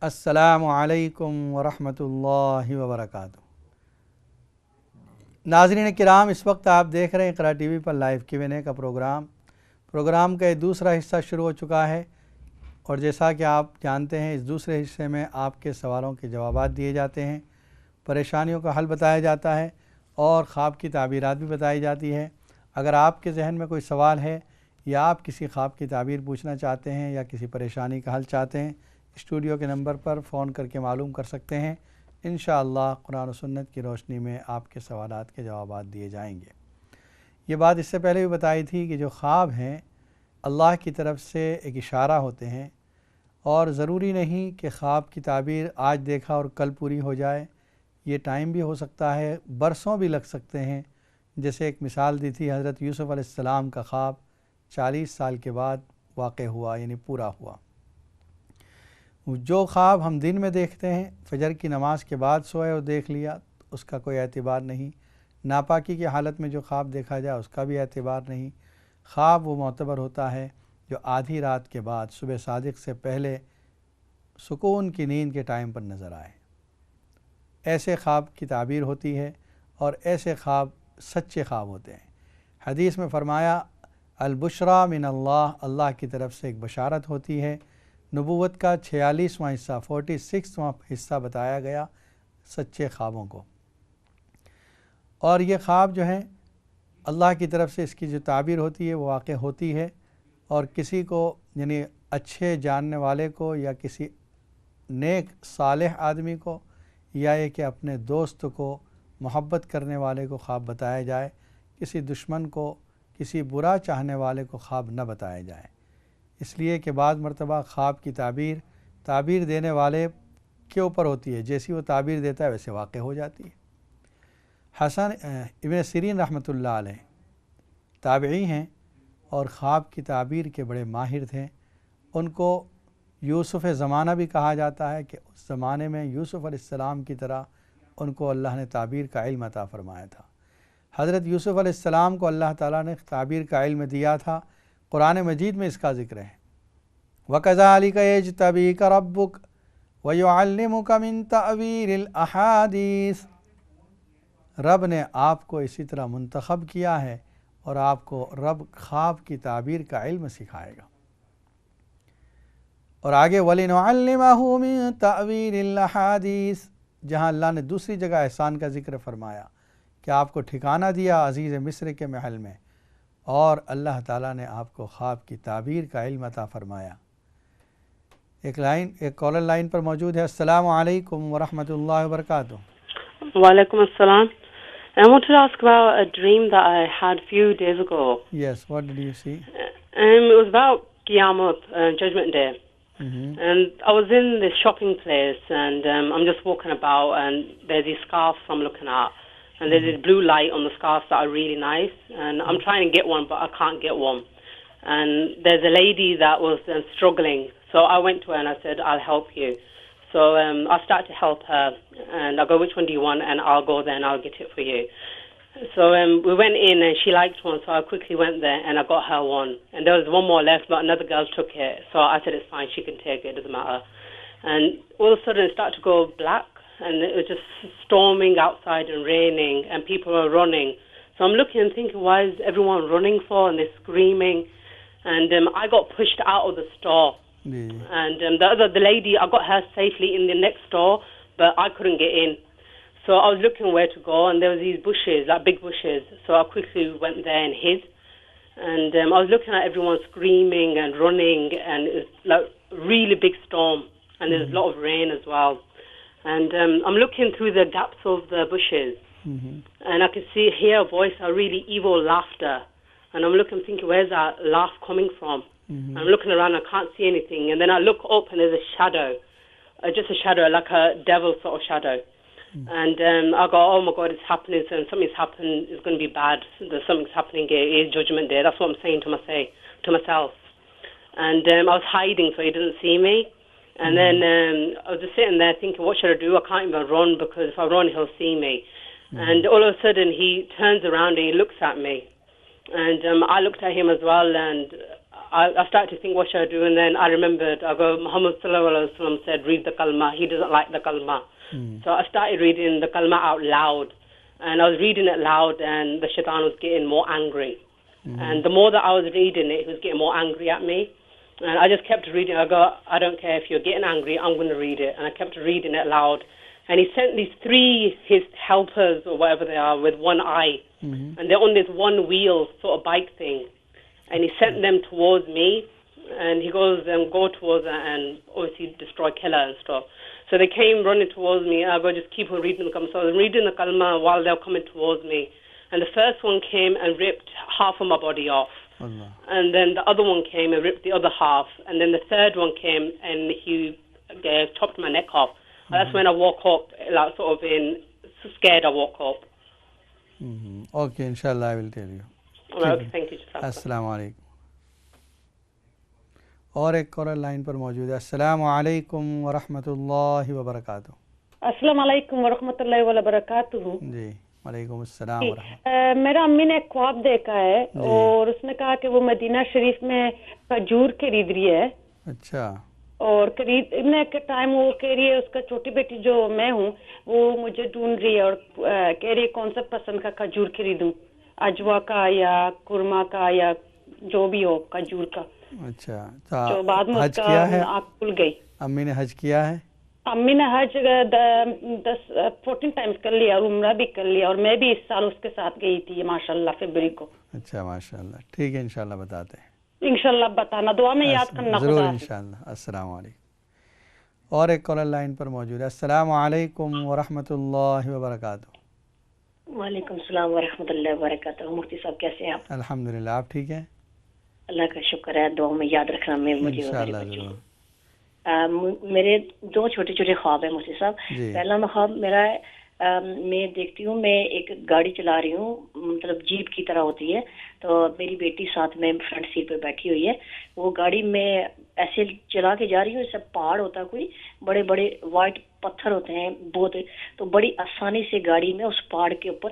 السلام علیکم ورحمۃ اللہ وبرکاتہ۔ ناظرین کرام، اس وقت آپ دیکھ رہے ہیں اقرا ٹی وی پر لائیو Q&A کا پروگرام کا یہ دوسرا حصہ شروع ہو چکا ہے، اور جیسا کہ آپ جانتے ہیں اس دوسرے حصے میں آپ کے سوالوں کے جوابات دیے جاتے ہیں، پریشانیوں کا حل بتایا جاتا ہے اور خواب کی تعبیرات بھی بتائی جاتی ہے۔ اگر آپ کے ذہن میں کوئی سوال ہے یا آپ کسی خواب کی تعبیر پوچھنا چاہتے ہیں یا کسی پریشانی کا حل چاہتے ہیں، اسٹوڈیو کے نمبر پر فون کر کے معلوم کر سکتے ہیں۔ انشاءاللہ قرآن و سنت کی روشنی میں آپ کے سوالات کے جوابات دیے جائیں گے۔ یہ بات اس سے پہلے بھی بتائی تھی کہ جو خواب ہیں اللہ کی طرف سے ایک اشارہ ہوتے ہیں، اور ضروری نہیں کہ خواب کی تعبیر آج دیکھا اور کل پوری ہو جائے، یہ ٹائم بھی ہو سکتا ہے، برسوں بھی لگ سکتے ہیں۔ جیسے ایک مثال دی تھی، حضرت یوسف علیہ السلام کا خواب 40 سال کے بعد واقع ہوا، یعنی پورا ہوا۔ جو خواب ہم دن میں دیکھتے ہیں، فجر کی نماز کے بعد سوئے اور دیکھ لیا، اس کا کوئی اعتبار نہیں۔ ناپاکی کی حالت میں جو خواب دیکھا جائے اس کا بھی اعتبار نہیں۔ خواب وہ معتبر ہوتا ہے جو آدھی رات کے بعد صبح صادق سے پہلے سکون کی نیند کے ٹائم پر نظر آئے، ایسے خواب کی تعبیر ہوتی ہے، اور ایسے خواب سچے خواب ہوتے ہیں۔ حدیث میں فرمایا البشرا من اللہ، اللہ کی طرف سے ایک بشارت ہوتی ہے۔ نبوت کا 46واں حصہ 46واں حصہ بتایا گیا سچے خوابوں کو، اور یہ خواب جو ہیں اللہ کی طرف سے اس کی جو تعبیر ہوتی ہے وہ واقع ہوتی ہے، اور کسی کو یعنی اچھے جاننے والے کو یا کسی نیک صالح آدمی کو، یا یہ کہ اپنے دوست کو، محبت کرنے والے کو خواب بتایا جائے، کسی دشمن کو، کسی برا چاہنے والے کو خواب نہ بتایا جائے، اس لیے کہ بعض مرتبہ خواب کی تعبیر دینے والے کے اوپر ہوتی ہے، جیسی وہ تعبیر دیتا ہے ویسے واقع ہو جاتی ہے۔ حسن ابن سیرین رحمۃ اللہ علیہ تابعی ہیں اور خواب کی تعبیر کے بڑے ماہر تھے۔ ان کو یوسف زمانہ بھی کہا جاتا ہے کہ اس زمانے میں یوسف علیہ السلام کی طرح ان کو اللہ نے تعبیر کا علم عطا فرمایا تھا۔ حضرت یوسف علیہ السلام کو اللہ تعالیٰ نے تعبیر کا علم دیا تھا، قرآن مجید میں اس کا ذکر ہے۔ وَكَذَلِكَ يَجْتَبِيكَ رَبُّكَ وَيُعَلِّمُكَ مِن تَأْوِيلِ الْأَحَادِيثِ، رب نے آپ کو اسی طرح منتخب کیا ہے اور آپ کو رب خواب کی تعبیر کا علم سکھائے گا۔ اور آگے وَلِنُعَلِّمَهُ مِن تَأْوِيلِ الْأَحَادِيثِ، جہاں اللہ نے دوسری جگہ احسان کا ذکر فرمایا کہ آپ کو ٹھکانہ دیا عزیز مصر کے محل میں، اور اللہ تعالیٰ نے آپ کو خواب کی تعبیر کا علم عطا فرمایا۔ ایک کالر لائن پر موجود ہے۔ السلام علیکم ورحمۃ اللہ وبرکاتہ۔ Walaikum assalam. I wanted to ask about a dream that I had a few days ago. Yes, what did you see? It was about Qiyamah, Judgment Day. And I was in this shopping place, and I'm just walking about, and there's these scarves I'm looking at, and there's this blue light on the scarves that are really nice, and I'm trying to get one, but I can't get one. And there's a lady that was struggling, so I went to her and I said, I'll help you. So I started to help her, and I go, which one do you want? And I'll go there and I'll get it for you. So we went in, and she liked one, so I quickly went there and I got her one. And there was one more left, but another girl took it. So I said, it's fine, she can take it, it doesn't matter. And all of a sudden it started to go black, and it was just storming outside and raining, and people were running. So I'm looking and thinking, why is everyone running for? And they're screaming. And I got pushed out of the store. And the lady, I got her safely in the next store, but I couldn't get in. So I was looking where to go, and there was these bushes, like big bushes. So I quickly went there and hid. And I was looking at everyone screaming and running, and it was like a really big storm, and there's a lot of rain as well. And I'm looking through the gaps of the bushes, and I can hear a voice, a really evil laughter. And I'm looking, thinking, where's that laugh coming from? I'm looking around, I can't see anything. And then I look up, and there's a shadow, just a shadow, like a devil sort of shadow. And I go, oh my God, it's happening, and something's happened, it's going to be bad. Something's happening here, it's Judgment Day. That's what I'm saying to myself. And I was hiding so he didn't see me. And then I was just sitting there thinking, what should I do? I can't even run, because if I run, he'll see me. And all of a sudden, he turns around and he looks at me. And I looked at him as well, and I started to think, what should I do? And then I remembered, I go, Muhammad sallallahu alaihi wasallam said, read the kalma. He doesn't like the kalma. So I started reading the kalma out loud. And I was reading it loud, and the shaitan was getting more angry. And the more that I was reading it, he was getting more angry at me. And I just kept reading. I go, I don't care if you're getting angry, I'm going to read it. And I kept reading it loud. And he sent these 3, his helpers or whatever they are, with one eye. And they're on this one wheel sort of bike thing. And he sent them towards me. And he goes, go towards it and obviously destroy, kill her and stuff. So they came running towards me. I go, just keep on reading the kalma. So I was reading the kalma while they were coming towards me. And the first one came and ripped half of my body off. Allah. And then the other one came and ripped the other half. And then the third one came and he chopped my neck off. That's when I woke up, like sort of in scared. I woke up. Okay, inshallah I will tell you. Okay, thank you. Assalamu alaikum. اور ایک collar line پر موجود ہے. السلام علیکم ورحمۃ اللہ وبرکاتہ. السلام علیکم ورحمۃ اللہ وبرکاتہ. جی وعلیکم السلام ورحمۃ. میرا امی نے ایک خواب دیکھا ہے اور اس نے کہا کہ وہ مدینہ شریف میں کھجور خرید رہی ہے. اچھا. اور خریدنے کے ٹائم وہ کہہ رہی ہے اس کا چھوٹی بیٹی جو میں ہوں وہ مجھے ڈھونڈ رہی ہے اور کہہ رہی ہے کون سا پسند کا کھجور خریدوں, اجوا کا یا خرما کا یا جو بھی ہو کھجور کا. اچھا. تو بعد میں حج کیا ہے؟ آنکھ کھل گئی. امی نے حج کیا ہے؟ امی نے حج 14 ٹائمز کر لیا اور عمرہ بھی کر لیا اور میں بھی اس سال اس کے ساتھ گئی تھی ماشاءاللہ فروری کو. اچھا ماشاءاللہ. ٹھیک ہے انشاءاللہ بتاتے ہیں. انشاءاللہ بتانا, دعا میں یاد کرنا. ضرور انشاءاللہ. السلام علیکم. اور ایک کالر لائن پر موجود ہے. السلام علیکم ورحمۃ اللہ وبرکاتہ. وعلیکم السلام ورحمۃ اللہ وبرکاتہ. مفتی صاحب کیسے ہیں آپ؟ الحمدللہ. آپ ٹھیک ہیں؟ اللہ کا شکر ہے. دعا میں یاد رکھنا مجھے. انشاءاللہ ضرور. میرے 2 چھوٹے چھوٹے خواب ہیں مفتی صاحب. پہلا خواب میرا ہے, میں دیکھتی ہوں میں ایک گاڑی چلا رہی ہوں, مطلب جیپ کی طرح ہوتی ہے, تو میری بیٹی ساتھ میں فرنٹ سیٹ پہ بیٹھی ہوئی ہے. وہ گاڑی میں ایسے چلا کے جا رہی ہوں, جیسے پہاڑ ہوتا ہے, کوئی بڑے بڑے وائٹ پتھر ہوتے ہیں بہت, تو بڑی آسانی سے گاڑی میں اس پہاڑ کے اوپر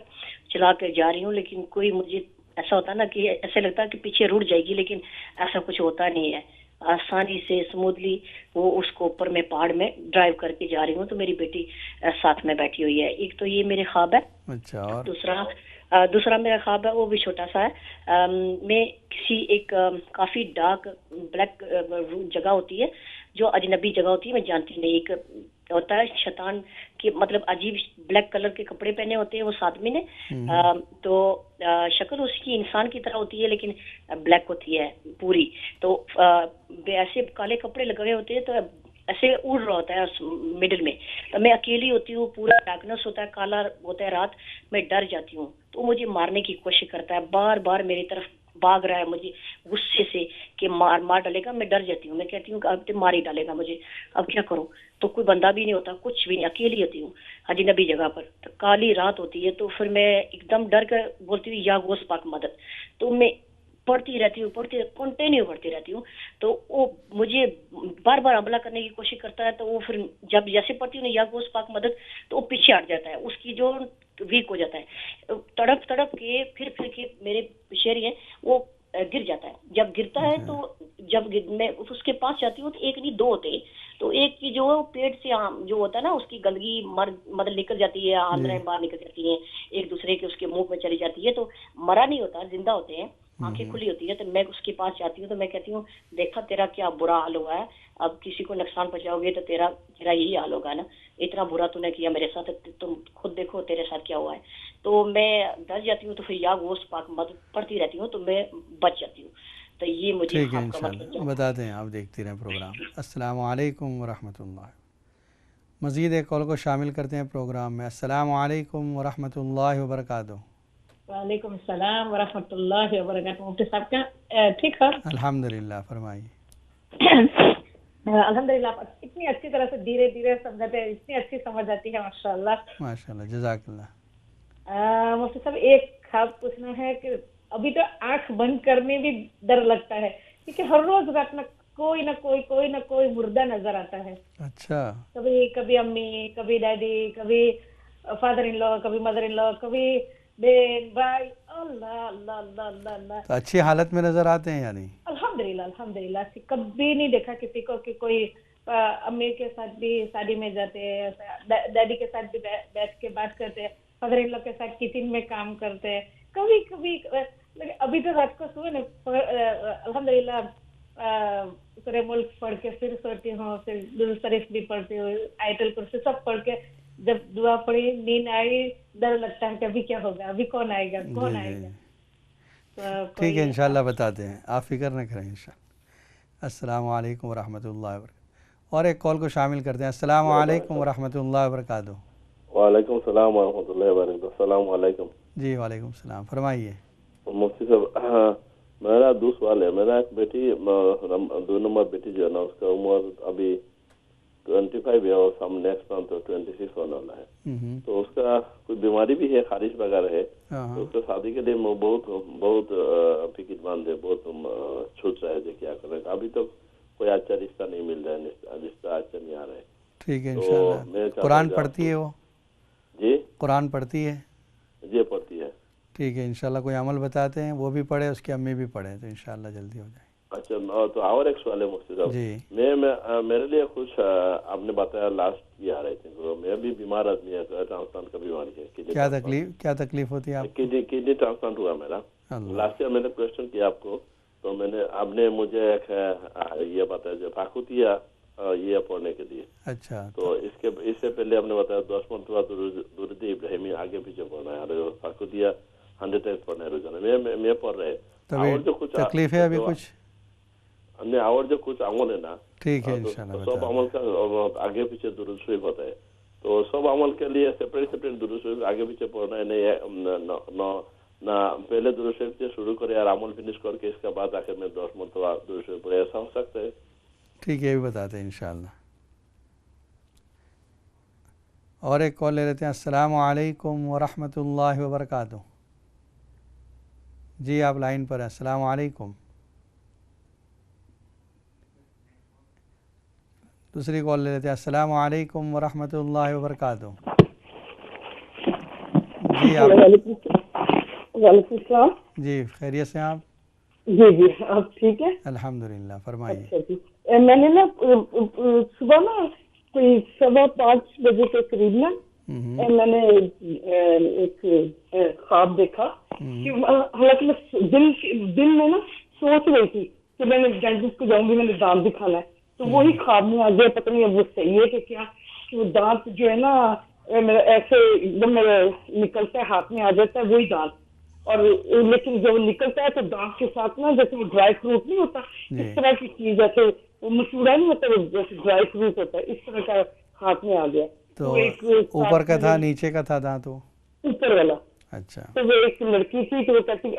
چلا کے جا رہی ہوں. لیکن کوئی مجھے ایسا ہوتا نا کہ ایسے لگتا ہے کہ پیچھے رٹ جائے گی, لیکن ایسا کچھ ہوتا نہیں ہے. آسانی سے اسموتھلی وہ اس کو اوپر میں پہاڑ میں ڈرائیو کر کے جا رہی ہوں, تو میری بیٹی ساتھ میں بیٹھی ہوئی ہے. ایک تو یہ میرے خواب ہے. اچھا. اور دوسرا میرا خواب ہے وہ بھی چھوٹا سا ہے. میں کسی ایک کافی ڈارک بلیک جگہ ہوتی ہے, جو اجنبی جگہ ہوتی ہے, میں جانتی نہیں. ایک ہوتا ہے شیطان کی, مطلب عجیب بلیک کلر کے کپڑے پہنے ہوتے ہیں اس آدمی نے, تو شکل اس کی انسان کی طرح ہوتی ہے لیکن بلیک ہوتی ہے پوری. تو ایسے کالے کپڑے لگے ہوتے ہیں, تو ایسے اڑ رہا ہوتا ہے مڈل میں. تو میں اکیلی ہوتی ہوں, پورا ڈارکنس ہوتا ہے, کالا ہوتا ہے رات. میں ڈر جاتی ہوں, تو مجھے مارنے کی کوشش کرتا ہے, بار بار میری طرف بھاگ رہا ہے مجھے غصے سے کہ مار ڈالے گا. میں ڈر جاتی ہوں, میں کہتی ہوں کہ اب تو مار ہی ڈالے گا مجھے, اب کیا کروں. تو کوئی بندہ بھی نہیں ہوتا, کچھ بھی نہیں, اکیلی ہوتی ہوں اجنبی جگہ پر. تو کالی رات ہوتی ہے, تو پھر میں ایک دم ڈر کر بولتی ہوں یا غوث پاک مدد. تو میں پڑھتی رہتی ہوں کنٹینیو پڑھتی رہتی ہوں. تو وہ مجھے بار بار حملہ کرنے کی کوشش کرتا ہے. تو وہ پھر جب جیسے پڑھتی ہوں یا غوث پاک مدد, تو وہ پیچھے ہٹ جاتا ہے, اس کی جو ویک ہو جاتا ہے, تڑپ کے پھر کے میرے شہری ہیں وہ گر جاتا ہے. جب گرتا ہے تو جب میں اس کے پاس جاتی ہوں تو ایک نہیں 2 ہوتے ہیں. تو ایک کی جو پیٹ سے جو ہوتا ہے نا, اس کی گندگی مطلب نکل جاتی ہے, آندریں باہر نکل جاتی ہیں, ایک دوسرے کے اس کے منہ میں چلی جاتی ہے. تو مرا نہیں ہوتا, زندہ ہوتے ہیں, آنکھیں کھلی ہوتی ہے. تو میں اس کے پاس جاتی ہوں, تو میں کہتی ہوں دیکھا تیرا کیا برا حال ہوا ہے, اب کسی کو نقصان پہنچاؤ گے تو تیرا یہی حال ہوگا نا, اتنا برا تو نے کیا میرے ساتھ, تم خود دیکھو تیرے ساتھ کیا ہوا ہے. تو میں ڈر جاتی ہوں, تو پھر یا غوث پاک مدد پڑھتی رہتی ہوں, تو میں بچ جاتی ہوں. تو یہ مجھے ٹھیک ہے انشاءاللہ بتاتے ہیں, آپ دیکھتی رہیں پروگرام. السلام علیکم ورحمۃ اللہ. مزید ایک کال کو شامل کرتے ہیں پروگرام میں. السلام علیکم ورحمۃ اللہ وبرکاتہ. وعلیکم السلام ورحمۃ اللہ وبرکاتہ. مفتی صاحب کیا ٹھیک ہے؟ الحمدللہ. فرمائیے. الحمدللہ اتنی اچھی طرح سے دھیرے دھیرے سمجھاتے ہیں, اتنی اچھی سمجھ آتی ہے ماشاءاللہ. ماشاءاللہ جزاک اللہ. مفتی صاحب ایک خواب پوچھنا ہے کہ ابھی تو آنکھ بند کرنے بھی ڈر لگتا ہے, کیونکہ ہر روز رات میں کوئی نہ کوئی مردہ نظر آتا ہے. اچھا. کبھی امی, کبھی ڈیڈی, کبھی فادر ان لا, کبھی مدر ان لا, کبھی بہن بھائی, اللہ اللہ اللہ اللہ اللہ. تو اچھی حالت میں نظر آتے ہیں یا نہیں؟ الحمدللہ الحمدللہ. کبھی نہیں دیکھا کسی کو کہ کوئی امی کے ساتھ بھی شادی میں جاتے ہیں, ڈیڈی کے ساتھ بھی بیٹھ کے بات کرتے ہیں, فادر ان لوگ کے ساتھ کچن میں کام کرتے ہیں. کبھی کبھی ابھی تو رات کو صبح الحمدللہ سورہ ملک پڑھ کے پھر سوتی ہوں, پھر درود شریف بھی پڑھتی ہوں, آیت الکرسی سب پڑھ کے جب دعا پڑھی نیند آئی, ڈر لگتا ہے کہ ابھی کیا ہوگا, ابھی کون آئے گا کون آئے گا. ٹھیک ہے انشاءاللہ بتاتے ہیں, آپ فکر نہ کریں انشاءاللہ. السلام علیکم ورحمۃ اللہ وبرکاتہ. اور ایک کال کو شامل کرتے ہیں. السلام علیکم ورحمۃ اللہ وبرکاتہ. وعلیکم السلام ورحمۃ اللہ وبرکاتہ. السلام علیکم. جی وعلیکم السلام, فرمائیے. مفتی صاحب, میرا دو سوال ہے. میرا ایک بیٹی 2 نمبر بیٹی جو ہے نا, اس کا عمر ابھی 25 ہے اور ہم نیکسٹ منتھ 26 ہونے والا ہے. تو اس کا کوئی بیماری بھی ہے, خارش وغیرہ ہے, تو اس کا شادی کے لیے بہت فکر مند ہے, بہت چھوٹ رہا ہے کیا کریں. ابھی تک کوئی اچھا رشتہ نہیں مل رہا ہے, رشتہ اچھا نہیں آ رہا ہے. ٹھیک ہے انشاءاللہ. قرآن پڑھتی ہے وہ؟ جی قرآن پڑھتی ہے؟ جی پڑھتی ہے. ٹھیک ہے انشاءاللہ کوئی عمل بتاتے ہیں, وہ بھی پڑھے, اس کی امی بھی پڑھیں, تو انشاءاللہ جلدی ہو جائے. اچھا, تو اور ایک سوال ہے مفتی صاحب. جی میرے لیے کچھ آپ نے بتایا لاسٹ یہ آ رہے تھے, تو میں بھی بیمار آدمی ہے, ٹرانسپلانٹ کا بیماری ہے. کیا تکلیف ہوتی ہے آپ کو؟ کڈنی ٹرانسپلانٹ ہوا میرا لاسٹ ایئر. میں نے کوشچن کیا آپ کو, تو میں نے آپ نے مجھے ایک یہ بتایا جو فاقوتیا یہ پڑھنے کے لیے. اچھا, تو اس سے پہلے آپ نے بتایا 10 مرتبہ درود ابراہیمی آگے پیچھے پڑھنا ہے, اور فاقوتیا 100 ٹائمز پڑھنا ہے روزانہ. میں پڑھ رہے. اور جو کچھ تکلیف ہے ابھی کچھ نہیں, اور جو کچھ عمل ہے نا, ٹھیک ہے انشاءاللہ سب عمل کا آگے پیچھے درود شریف ہوتا ہے. تو سب عمل کے لیے سپریٹ درود شریف آگے پیچھے پڑھنا ہے, نہیں نہ پہلے درود شریف سے شروع کرے اور عمل فنش کر کے اس کے بعد آخر میں 10 مرتبہ درود شریف پڑھے, ایسا ہو سکتا ہے؟ ٹھیک ہے, یہ بھی بتاتے ہیں انشاءاللہ. اور ایک کال لے لیتے ہیں. السلام علیکم ورحمۃ اللہ وبرکاتہ. جی آپ لائن پر ہیں. السلام علیکم. دوسری کال لے لیتے ہیں. السلام علیکم ورحمۃ اللہ وبرکاتہ. جی آپ. وعلیکم السلام. جی خیریت سے آپ؟ جی جی آپ ٹھیک ہے الحمدللہ, فرمائیے. اچھا جی, میں نے نا صبح نا کوئی 5:15 بجے کے قریب نا میں نے ایک خواب دیکھا کہ حالانکہ میں دل میں نا سوچ رہی تھی کہ میں نے ڈینٹسٹ کو جاؤں گی, میں نے دانت دکھانا ہے. تو وہی خواب میں آ گیا, پتہ نہیں اب وہ صحیح ہے کہ کیا, کہ وہ دانت جو ہے نا میرا ایسے ایک دم میرا نکلتا ہے, ہاتھ میں آ جاتا ہے وہی دانت. اور لیکن جب وہ نکلتا ہے تو دانت کے ساتھ نا جیسے وہ ڈرائی فروٹ نہیں ہوتا, اس طرح کی چیز, جیسے وہ مسوڑا نہیں ہوتا, وہ جیسے ڈرائی فروٹ ہوتا ہے, اس طرح کا ہاتھ میں آ گیا. تو اوپر کا تھا نیچے کا تھا دانت؟ وہ اوپر والا. اچھا. تو وہ ایک لڑکی تھی کہ وہ کہتی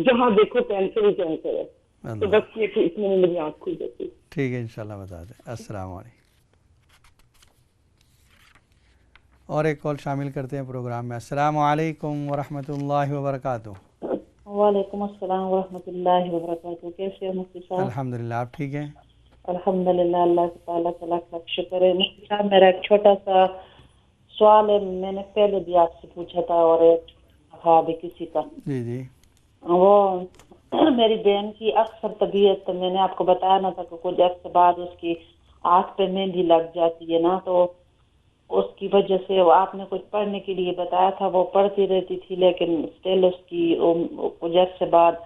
جہاں دیکھو کینسر ہی کینسر ہے. تو بس یہ تھی, اس میں میری آنکھ کھل جاتی. ٹھیک ہے انشاءاللہ بتا دیں. السلام علیکم. اور ایک کال شامل کرتے ہیں پروگرام میں. السلام علیکم ورحمۃ اللہ وبرکاتہ. وعلیکم السلام ورحمۃ اللہ وبرکاتہ. کیسے ہیں مفتی صاحب؟ الحمدللہ, آپ ٹھیک ہیں؟ الحمدللہ, اللہ تعالیٰ کا لاکھ لاکھ شکر ہے. مفتی صاحب میرا ایک چھوٹا سا سوال ہے, میں نے پہلے بھی آپ سے پوچھا تھا اور کہا بھی کسی کا. جی جی. وہ میری بہن کی اکثر طبیعت, میں نے آپ کو بتایا نا تھا کہ کچھ عرصے بعد اس کی آنکھ پہ مہندی لگ جاتی ہے نا, تو اس کی وجہ سے آپ نے کچھ پڑھنے کے لیے بتایا تھا, وہ پڑھتی رہتی تھی, لیکن اسٹل اس کی کچھ عرصے بعد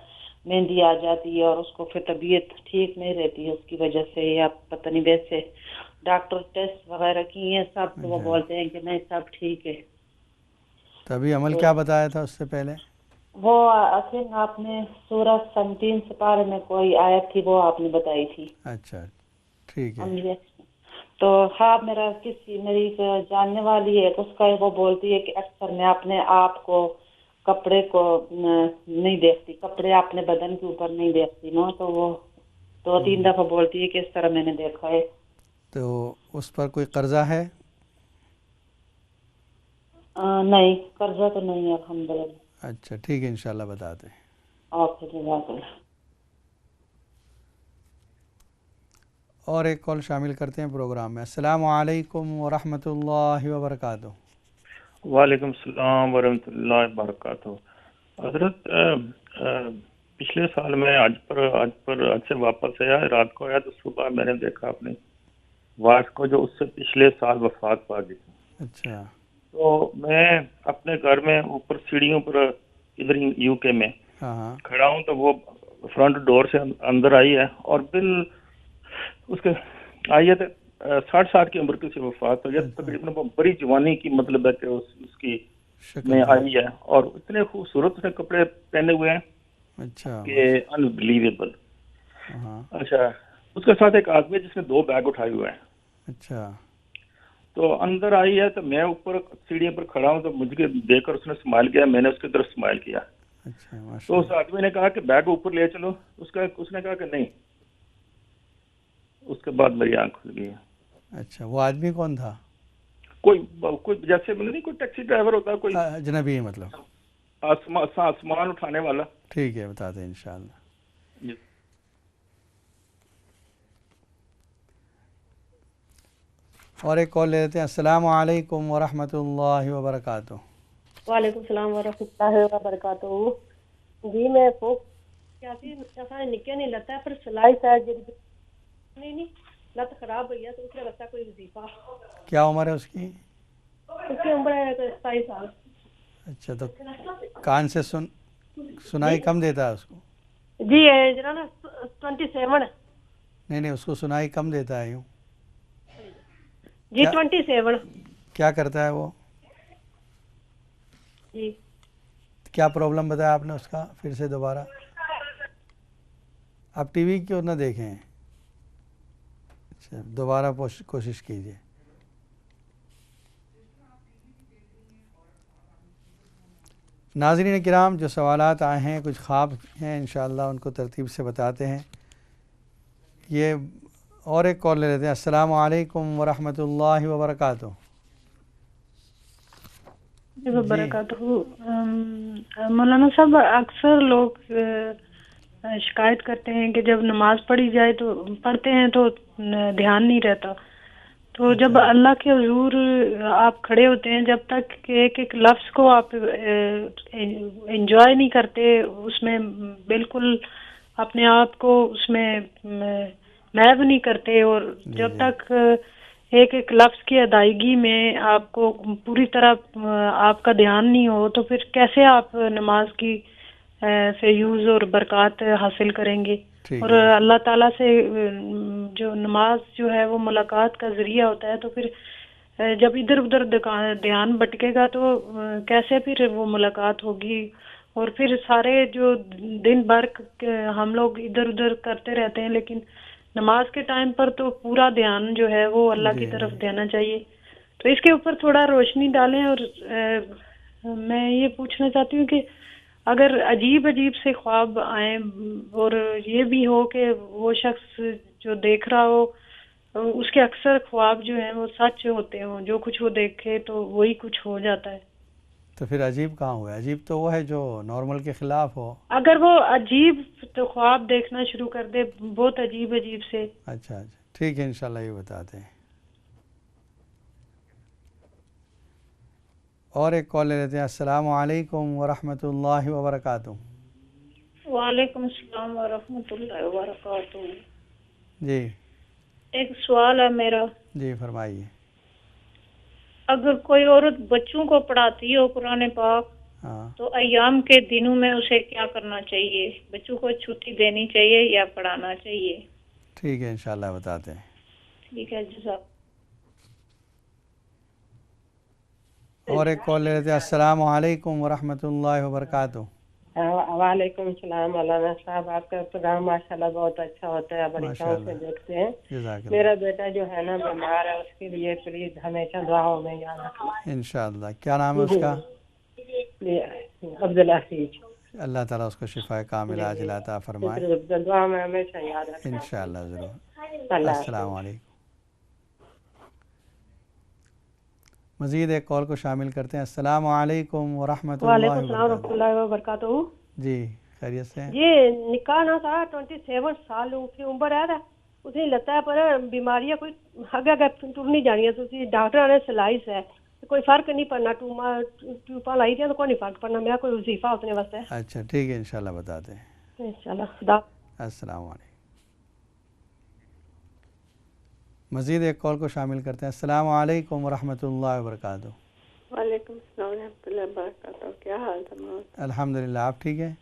مہندی آ جاتی ہے اور اس کو پھر طبیعت ٹھیک نہیں رہتی ہے اس کی وجہ سے, یا پتہ نہیں, ویسے ڈاکٹر ٹیسٹ وغیرہ کیے ہیں سب, تو وہ بولتے ہیں کہ نہیں سب ٹھیک ہے. تبھی عمل کیا بتایا تھا اس سے پہلے؟ وہ اصل آپ نے سورہ 37 سپارے میں کوئی آیت تھی, وہ آپ نے بتائی تھی. اچھا ٹھیک ہے. تو ہاں میری جاننے والی ہے, اس کا وہ بولتی ہے کہ اکثر میں اپنے آپ کو کپڑے کو نہیں دیکھتی, کپڑے اپنے بدن کے اوپر نہیں دیکھتی نا, تو وہ 2-3 دفعہ بولتی ہے کہ اس طرح میں نے دیکھا ہے. تو اس پر کوئی قرضہ ہے؟ نہیں, قرضہ تو نہیں ہے الحمدللہ. اچھا ٹھیک ہے انشاءاللہ بتاتے ہیں. آپ کو جزاک اللہ. اور ایک کال شامل کرتے ہیں پروگرام میں. السلام علیکم ورحمۃ اللہ وبرکاتہ. وعلیکم السلام ورحمۃ اللہ وبرکاتہ. حضرت پچھلے سال میں آج سے واپس آیا، رات کو آیا تو صبح میں نے دیکھا اپنی وائف کو جو اس سے پچھلے سال وفات پا گئی تھی. اچھا. تو میں اپنے گھر میں اوپر سیڑھیوں پر ادھر یو کے میں کھڑا ہوں تو وہ فرنٹ ڈور سے اندر آئی ہے اور اس کے آئی ہے 60 سال کی عمر کی سے وفات ہو گئی. تقریباً بڑی جوانی کی مطلب ہے کہ اس کی میں آئی ہے اور اتنے خوبصورت سے کپڑے پہنے ہوئے ہیں. اچھا. کہ انبلیویبل. اچھا. اس کے ساتھ ایک آدمی جس نے 2 بیگ اٹھائے ہوئے ہیں. اچھا. تو اندر آئی ہے تو میں اوپر سیڑھیوں پر کھڑا ہوں تو مجھے دیکھ کر اس نے اسمائل کیا، میں نے اس کی طرف اسمائل کیا. اچھا. تو اس آدمی نے کہا کہ بیگ اوپر لے چلو. اس نے کہا کہ نہیں. اس کے بعد میری آنکھ کھل گئی. اچھا. وہ آدمی کون تھا؟ کوئی جیسے نہیں کوئی ٹیکسی ڈرائیور ہوتا ہے، کوئی اجنبی مطلب آسمان اٹھانے والا. ٹھیک ہے، بتا دیں انشاءاللہ. اور ایک کال لے لیتے ہیں. السلام علیکم ورحمۃ اللہ وبرکاتہ. وعلیکم السلام ورحمۃ اللہ وبرکاتہ. جی میں نکے نہیں لگتا ہے پر سلائی شاید نہیں لت خراب ہوئی ہے تو اس نے بچہ کوئی وظیفہ. کیا عمر ہے اس کی؟ اس کی عمر ہے 27 سال. اچھا. تو کان سے سنائی کم دیتا ہے اس کو؟ جی ذرا نا 27. نہیں اس کو سنائی کم دیتا ہے یوں؟ جی 27. کیا کرتا ہے وہ؟ جی کیا پرابلم بتایا آپ نے اس کا؟ پھر سے دوبارہ. آپ ٹی وی کیوں نہ دیکھیں؟ اچھا دوبارہ کوشش کیجیے. ناظرین کرام، جو سوالات آئے ہیں کچھ خواب ہیں انشاءاللہ ان کو ترتیب سے بتاتے ہیں. یہ اور ایک کال لے لیتے ہیں. السلام علیکم ورحمۃ اللہ وبرکاتہ. مولانا صاحب اکثر لوگ شکایت کرتے ہیں کہ جب نماز پڑھتے ہیں تو دھیان نہیں رہتا. تو جب اللہ کے حضور آپ کھڑے ہوتے ہیں جب تک کہ ایک لفظ کو آپ انجوائے نہیں کرتے، اس میں بالکل اپنے آپ کو اس میں محو نہیں کرتے، اور جب تک ایک لفظ کی ادائیگی میں آپ کو پوری طرح آپ کا دھیان نہیں ہو تو پھر کیسے آپ نماز کی فیوز اور برکات حاصل کریں گے؟ اور اللہ تعالیٰ سے جو نماز جو ہے وہ ملاقات کا ذریعہ ہوتا ہے، تو پھر جب ادھر ادھر دھیان بھٹکے گا تو کیسے پھر وہ ملاقات ہوگی؟ اور پھر سارے جو دن بھر ہم لوگ ادھر ادھر کرتے رہتے ہیں، لیکن نماز کے ٹائم پر تو پورا دھیان جو ہے وہ اللہ کی طرف دینا چاہیے. تو اس کے اوپر تھوڑا روشنی ڈالیں. اور میں یہ پوچھنا چاہتی ہوں کہ اگر عجیب سے خواب آئیں اور یہ بھی ہو کہ وہ شخص جو دیکھ رہا ہو اس کے اکثر خواب جو ہیں وہ سچ ہوتے ہوں، جو کچھ وہ دیکھے تو وہی کچھ ہو جاتا ہے، تو پھر عجیب کہاں ہوا؟ عجیب تو وہ ہے جو نارمل کے خلاف ہو. اگر وہ عجیب تو خواب دیکھنا شروع کر دے بہت عجیب سے. اچھا ٹھیک ہے انشاءاللہ یہ بتاتے ہیں. اور ایک کال لے لیتے ہیں. السلام علیکم ورحمۃ اللہ وبرکاتہ. وعلیکم السلام ورحمۃ اللہ وبرکاتہ. جی ایک سوال ہے میرا. جی فرمائیے. اگر کوئی عورت بچوں کو پڑھاتی ہو قرآن پاک تو ایام کے دنوں میں اسے کیا کرنا چاہیے؟ بچوں کو چھٹی دینی چاہیے یا پڑھانا چاہیے؟ ٹھیک ہے انشاءاللہ بتاتے ہیں. ٹھیک ہے جزاک. اور ایک کال لے لیتے ہیں. السلام علیکم ورحمۃ اللہ وبرکاتہ. وعلیکم السلام مولانا صاحب، آپ کا پروگرام ماشاءاللہ بہت اچھا ہوتا ہے، بڑی شوق سے دیکھتے ہیں. میرا بیٹا جو ہے نا بیمار ہے، اس کے لیے پلیز ہمیشہ دعاؤں میں یاد رکھنا انشاءاللہ. کیا نام ہے اس کا؟ عبدالحفیظ. اللہ تعالیٰ اس کو شفا کاملہ عاجلہ عطا فرمائے. دعا میں ہمیشہ یاد رکھنا انشاءاللہ ضرور. السلام علیکم. مزید ایک کال کو شامل کرتے ہیں. السلام علیکم ورحمۃ اللہ وبرکاتہ. جی خیریت سے ہیں؟ یہ نکاح نہ تھا 27 سال کی عمر ہے، اس نے لگتا ہے پر بیماریاں کوئی آگے ٹر نہیں جانی ہے، تو ڈاکٹر نے سلائس ہے کوئی فرق نہیں پڑنا ٹیوپا لائی دیا تو کوئی نہیں فرق پڑنا میرا کوئی وظیفہ اتنے واسطے. اچھا ٹھیک ہے انشاءاللہ بتاتے ہیں انشاءاللہ. خدا. السلام علیکم. مزید ایک کال کو شامل کرتے ہیں. السلام علیکم ورحمۃ اللہ وبرکاتہ. وعلیکم السلام ورحمۃ اللہ وبرکاتہ. کیا حال ہے؟ الحمدللہ. آپ ٹھیک ہیں؟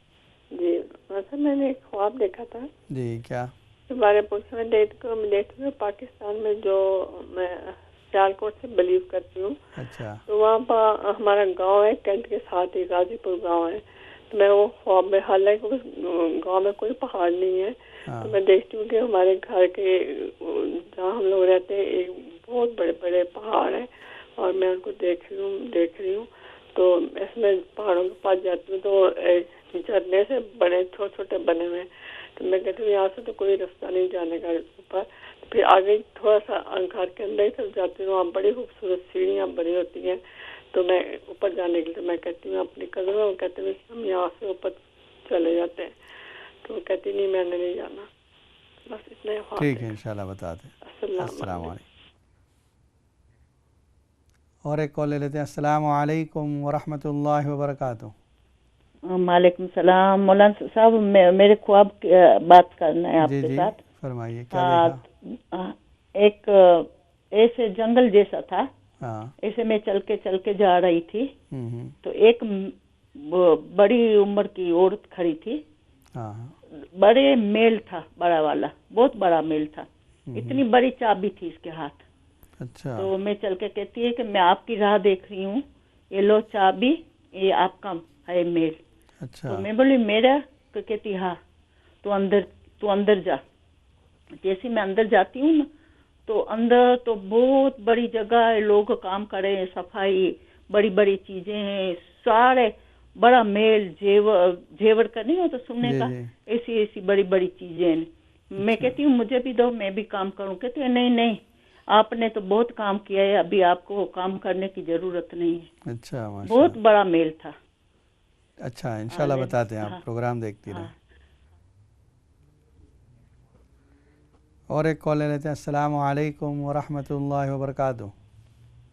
جی سر میں نے ایک خواب دیکھا تھا. جی کیا؟ ہمارے پولیس میں دیکھتی ہوں پاکستان میں جو میں سیالکوٹ سے بلیو کرتی ہوں. اچھا. تو وہاں پر ہمارا گاؤں ہے کینٹ کے ساتھ ہی غازی پور گاؤں ہے. تو میں وہ خواب میں حالانکہ گاؤں میں کوئی پہاڑ نہیں ہے تو میں دیکھتی ہوں کہ ہمارے گھر کے جہاں ہم لوگ رہتے ہیں ایک بہت بڑے بڑے پہاڑ ہیں اور میں ان کو دیکھ رہی ہوں تو اس میں پہاڑوں کے پاس جاتی ہوں تو جھرنے سے بڑے چھوٹے چھوٹے بنے ہوئے. تو میں کہتی ہوں یہاں سے تو کوئی رستہ نہیں جانے کا اوپر. پھر آگے تھوڑا سا گھر کے اندر ہی چل جاتی ہوں. وہاں بڑی خوبصورت سیڑھیاں بنی ہوتی ہیں تو میں اوپر جانے کے لیے میں کہتی ہوں اپنی کزنوں کو کہتی ہوں ہم یہاں سے اوپر چلے جاتے ہیں تو وہ کہتی نہیں میں نے نہیں جانا. بس اتنا ہی. ٹھیک ہے انشاءاللہ بتاتے ہیں. السلام علیکم. اور ایک کال لے لیتے ہیں. السلام علیکم ورحمۃ اللہ وبرکاتہ. وعلیکم السلام. مولانا صاحب میرے خواب بات کرنا ہے آپ کے ساتھ. فرمائیے کیا دیکھا؟ ایک ایسے جنگل جیسا تھا. ایسے میں چل کے جا رہی تھی تو ایک بڑی عمر کی عورت کھڑی تھی. بڑے میل تھا بڑا والا بہت بڑا میل تھا. اتنی بڑی چابی تھی اس کے ہاتھ. اچھا. تو میں چل کے کہتی ہے کہ میں آپ کی راہ دیکھ رہی ہوں یہ لو چابی یہ آپ کا ہے میل. اچھا. تو میں بولی میرا تو کہتی ہاں تو اندر جا. جیسے میں اندر جاتی ہوں نا تو اندر تو بہت بڑی جگہ ہے. لوگ کام کرے ہیں صفائی بڑی بڑی چیزیں ہیں سارے بڑا میل جیور کا نہیں ہوتا سننے کا ایسی بڑی بڑی چیزیں ہیں. میں کہتی ہوں مجھے بھی دو میں بھی کام کروں. کہتی ہے نہیں آپ نے تو بہت کام کیا ہے ابھی آپ کو کام کرنے کی ضرورت نہیں ہے. اچھا. بہت بڑا میل تھا. اچھا انشاءاللہ بتاتے ہیں. آپ پروگرام دیکھتی رہیں. اور ایک کال لے لیتے ہیں. السلام علیکم ورحمۃ اللہ وبرکاتہ.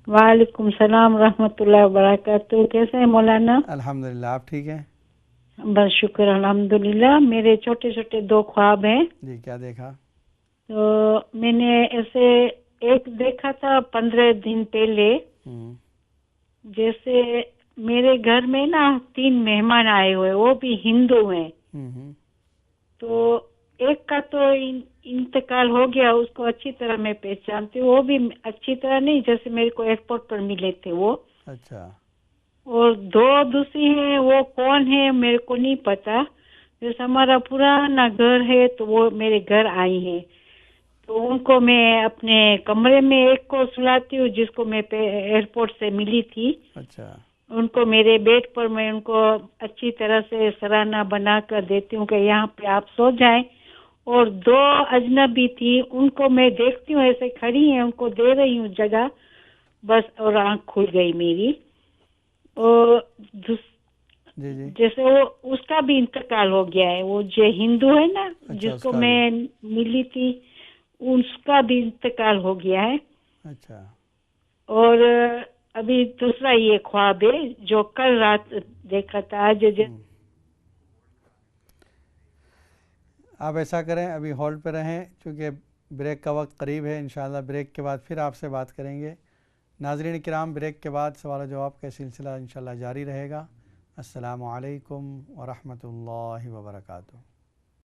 وعلیکم السلام ورحمۃ اللہ وبرکاتہ. کیسے ہیں مولانا؟ الحمدللہ. آپ ٹھیک ہیں؟ بس شکر الحمدللہ. میرے چھوٹے چھوٹے دو خواب ہیں. جی کیا دیکھا؟ تو میں نے ایسے ایک دیکھا تھا 15 دن پہلے. جیسے میرے گھر میں نا 3 مہمان آئے ہوئے وہ بھی ہندو ہیں. تو ایک کا تو انتقال ہو گیا اس کو اچھی طرح میں پہچانتی ہوں. وہ بھی اچھی طرح نہیں جیسے میرے کو ایئرپورٹ پر ملے تھے وہ. اچھا. اور 2 دوسری ہیں وہ کون ہے میرے کو نہیں پتا. جیسے ہمارا پرانا گھر ہے تو وہ میرے گھر آئی ہیں تو ان کو میں اپنے کمرے میں ایک کو سلاتی ہوں جس کو میں ایئرپورٹ سے ملی تھی. اچھا. ان کو میرے بیڈ پر میں ان کو اچھی طرح سے سرانا بنا کر دیتی ہوں کہ یہاں پہ آپ سو جائیں. اور 2 اجنبی تھی ان کو میں دیکھتی ہوں ایسے کھڑی ہیں ان کو دے رہی ہوں جگہ بس اور آنکھ کھل گئی میری. اور جیسے وہ اس کا بھی انتقال ہو گیا ہے. وہ جو ہندو ہے نا جس کو میں ملی تھی اس کا بھی انتقال ہو گیا ہے. اچھا. اور ابھی دوسرا یہ خواب ہے جو کل رات دیکھا تھا. آج آپ ایسا کریں ابھی ہولڈ پہ رہیں چونکہ بریک کا وقت قریب ہے. انشاءاللہ بریک کے بعد پھر آپ سے بات کریں گے. ناظرین کرام بریک کے بعد سوال و جواب کا سلسلہ انشاءاللہ جاری رہے گا. السلام علیکم ورحمۃ اللہ وبرکاتہ.